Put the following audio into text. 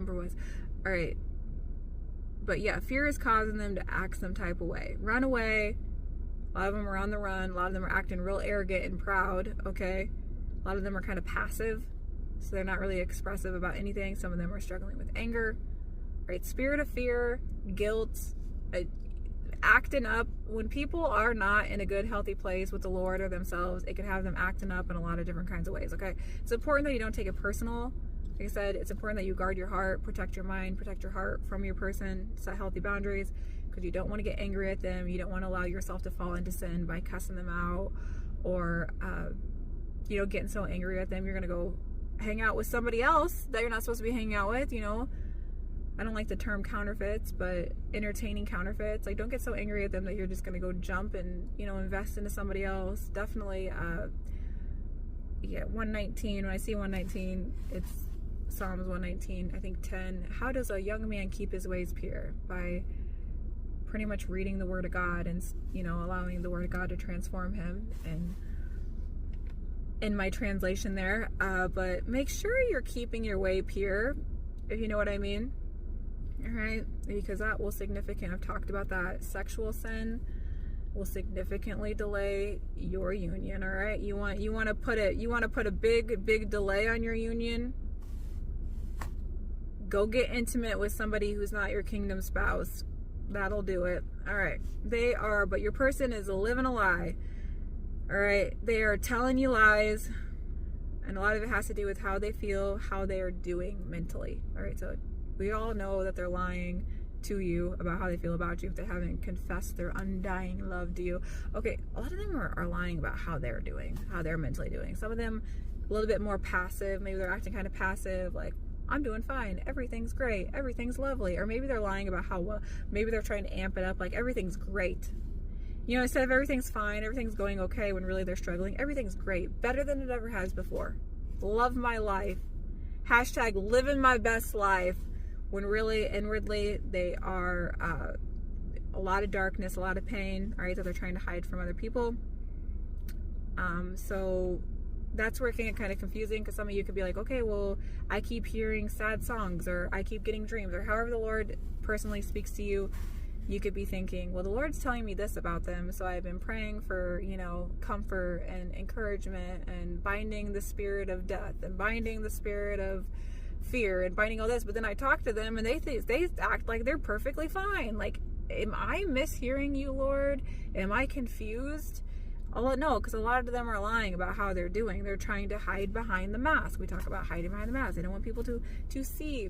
was. All right. But yeah, fear is causing them to act some type of way. Run away. A lot of them are on the run. A lot of them are acting real arrogant and proud, okay? A lot of them are kind of passive, so they're not really expressive about anything. Some of them are struggling with anger, right? Spirit of fear, guilt, acting up. When people are not in a good, healthy place with the Lord or themselves, it can have them acting up in a lot of different kinds of ways, okay? It's important that you don't take it personal. Like I said, it's important that you guard your heart, protect your mind, protect your heart from your person, set healthy boundaries, because you don't want to get angry at them. You don't want to allow yourself to fall into sin by cussing them out or, getting so angry at them. You're going to go hang out with somebody else that you're not supposed to be hanging out with, I don't like the term counterfeits, but entertaining counterfeits. Like, don't get so angry at them that you're just going to go jump and, invest into somebody else. Definitely, 119. When I see 119, it's Psalms 119, I think 10. How does a young man keep his ways pure? By pretty much reading the Word of God and, allowing the Word of God to transform him. And in my translation there, but make sure you're keeping your way pure, if you know what I mean. All right, because that will I've talked about that. Sexual sin will significantly delay your union. All right, you want to put a big delay on your union. Go get intimate with somebody who's not your kingdom spouse. That'll do it. All right, but your person is living a lie. All right, they are telling you lies, and a lot of it has to do with how they feel, how they are doing mentally. All right, so we all know that they're lying to you about how they feel about you if they haven't confessed their undying love to you. Okay, a lot of them are lying about how they're doing, how they're mentally doing. Some of them a little bit more passive. Maybe they're acting kind of passive, like, I'm doing fine, everything's great, everything's lovely. Or maybe they're lying about how well, maybe they're trying to amp it up, like, everything's great. Instead of everything's fine, everything's going okay, when really they're struggling, everything's great, better than it ever has before. Love my life. Hashtag living my best life. When really, inwardly, they are a lot of darkness, a lot of pain, all right, that they're trying to hide from other people. So that's where it can get kind of confusing, because some of you could be like, okay, well, I keep hearing sad songs, or I keep getting dreams, or however the Lord personally speaks to you. You could be thinking, well, the Lord's telling me this about them, so I've been praying for, comfort and encouragement, and binding the spirit of death, and binding the spirit of fear, and binding all this. But then I talk to them, and they act like they're perfectly fine. Like, am I mishearing you, Lord? Am I confused? No, because a lot of them are lying about how they're doing. They're trying to hide behind the mask. We talk about hiding behind the mask. They don't want people to see